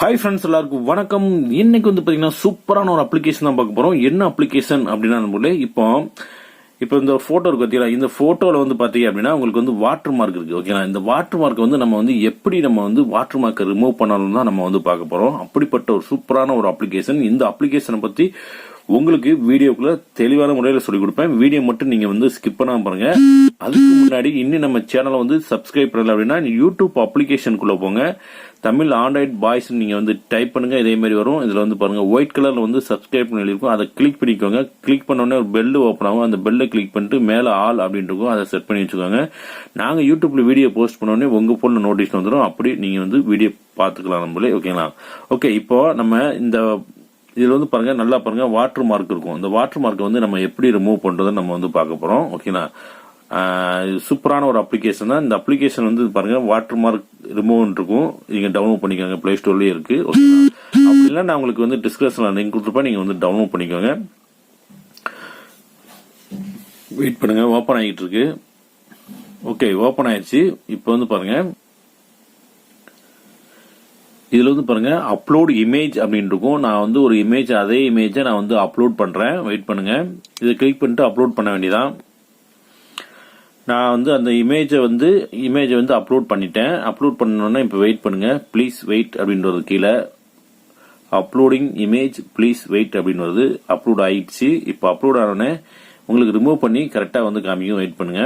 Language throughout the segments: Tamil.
ஹாய் ஃப்ரெண்ட்ஸ், எல்லாருக்கும் வணக்கம். இன்னைக்கு வந்து பாத்தீங்கன்னா சூப்பரான ஒரு அப்ளிகேஷன் தான் பார்க்க போறோம். என்ன அப்ளிகேஷன் அப்படின்னா நம்மளே இப்போ இந்த போட்டோ இருக்கு பார்த்தீங்களா, இந்த போட்டோல வந்து பாத்தீங்க அப்படின்னா உங்களுக்கு வந்து வாட்டர் மார்க் இருக்கு. ஓகேங்களா, இந்த வாட்டர் மார்க் வந்து நம்ம வந்து எப்படி நம்ம வந்து வாட்டர் மார்க்கை ரிமூவ் பண்ணணும் தான் நம்ம வந்து பார்க்க போறோம். அப்படிப்பட்ட ஒரு சூப்பரான ஒரு அப்ளிகேஷன். இந்த அப்ளிகேஷனை பத்தி உங்களுக்கு வீடியோக்குள்ள தெளிவான முறையில் சொல்லிக் கொடுப்பேன். வீடியோ மட்டும் நீங்க வந்து ஸ்கிப் பண்ணாம பாருங்க. அதுக்கு முன்னாடி இன்னும் நம்ம சேனலை வந்து சப்ஸ்கிரைப் பண்ணல அப்படின்னா யூடியூப் அப்ளிகேஷனுக்குள்ள போங்க. தமிழ் ஆண்ட்ராய்ட் பாய்ஸ் நீங்க வந்து டைப் பண்ணுங்க, இதே மாதிரி வரும். இதுல வந்து பாருங்க ஒயிட் கலர்ல வந்து சப்ஸ்கிரைப் பண்ணி இருக்கும், அதை கிளிக் பண்ணிக்கோங்க. கிளிக் பண்ண உடனே ஒரு பெல் ஓப்பன் ஆகும். அந்த பெல்லை கிளிக் பண்ணிட்டு மேல ஆல் அப்படின்னு இருக்கும், அதை செட் பண்ணி வச்சுக்கோங்க. நாங்க யூடியூப்ல வீடியோ போஸ்ட் பண்ண உடனே உங்க போன்ல நோட்டீஸ் வந்துடும். அப்படி நீங்க வந்து வீடியோ பாத்துக்கலாம் நம்மளே. ஓகேங்களா, ஓகே. இப்போ நம்ம இந்த இதுல வந்து பாருங்க, நல்லா பாருங்க, வாட்டர் மார்க் இருக்கும். இந்த வாட்டர் மார்க் வந்து நம்ம எப்படி ரிமூவ் பண்றதை நம்ம வந்து பார்க்க போறோம். ஓகேங்களா, சூப்பரான ஒரு அப்ளிகேஷன் தான் இந்த அப்ளிகேஷன். வந்து பாருங்க, வாட்டர் மார்க் ரிமூவ் இருக்கும். நீங்க டவுன்லோட் பண்ணிக்கோங்க, பிளே ஸ்டோர்லயே இருக்கு. அப்படி இல்லை, நான் உங்களுக்கு வந்து டிஸ்கிரிப்ஷன்ல லிங்க் கொடுத்துருப்பேன், நீங்க வந்து டவுன்லோட் பண்ணிக்கோங்க. வெயிட் பண்ணுங்க, ஓபன் ஆகிட்டு இருக்கு. ஓகே, ஓபன் ஆயிடுச்சு. இப்போ வந்து பாருங்க, இதுல வந்து பாருங்க அப்லோட் இமேஜ் அப்படின்னு இருக்கும். நான் வந்து ஒரு இமேஜ், அதே இமேஜை நான் வந்து அப்லோட் பண்றேன். வெயிட் பண்ணுங்க, இதை கிளிக் பண்ணிட்டு அப்லோட் பண்ண வேண்டியதான். நான் வந்து அந்த இமேஜை வந்து அப்லோட் பண்ணிட்டேன். அப்லோட் பண்ணணும்னா இப்போ வெயிட் பண்ணுங்க, ப்ளீஸ் வெயிட் அப்படின்றது கீழே அப்லோடிங் இமேஜ் ப்ளீஸ் வெயிட் அப்படின்னு வருது. அப்லோட் ஆயிடுச்சு. இப்போ அப்லோட் ஆனோடனே உங்களுக்கு ரிமூவ் பண்ணி கரெக்டா வந்து காமிக்கும். வெயிட் பண்ணுங்க.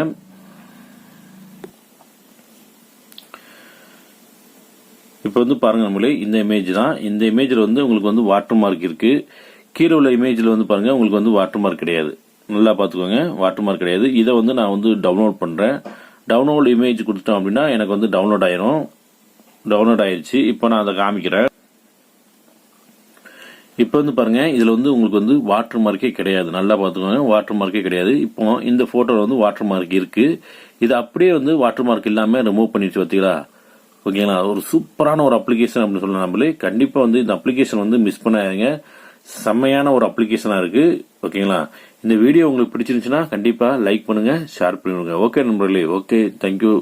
இப்போ வந்து பாருங்க, நம்மளே இந்த இமேஜ் தான். இந்த இமேஜ்ல வந்து உங்களுக்கு வந்து வாட்டர் மார்க் இருக்கு. கீழே உள்ள இமேஜ்ல வந்து பாருங்க, உங்களுக்கு வந்து வாட்டர் மார்க் கிடையாது. நல்லா பாத்துக்கோங்க, வாட்டர் மார்க் கிடையாது. இதை வந்து நான் வந்து டவுன்லோட் பண்றேன். டவுன்லோட் இமேஜ் கொடுத்துட்டோம் அப்படின்னா எனக்கு வந்து டவுன்லோட் ஆயிரும். டவுன்லோட் ஆயிருச்சு. இப்போ நான் அதை காமிக்கிறேன். இப்போ வந்து பாருங்க, இதுல வந்து உங்களுக்கு வந்து வாட்டர் மார்க்கே கிடையாது. நல்லா பாத்துக்கோங்க, வாட்டர் மார்க்கே கிடையாது. இப்போ இந்த போட்டோல வந்து வாட்டர் மார்க் இருக்கு. இது அப்படியே வந்து வாட்டர் மார்க் இல்லாம ரிமூவ் பண்ணிட்டு பார்த்தீங்களா. ஓகேங்களா, ஒரு சூப்பரான ஒரு அப்ளிகேஷன் அப்படின்னு சொல்லலாம். நம்மளே கண்டிப்பா வந்து இந்த அப்ளிகேஷன் வந்து மிஸ் பண்ணாதீங்க. செம்மையான ஒரு அப்ளிகேஷனா இருக்கு. ஓகேங்களா, இந்த வீடியோ உங்களுக்கு பிடிச்சிருந்துச்சுன்னா கண்டிப்பா லைக் பண்ணுங்க, ஷேர் பண்ணுங்க. ஓகே நண்பர்களே, ஓகே, தேங்க்யூ.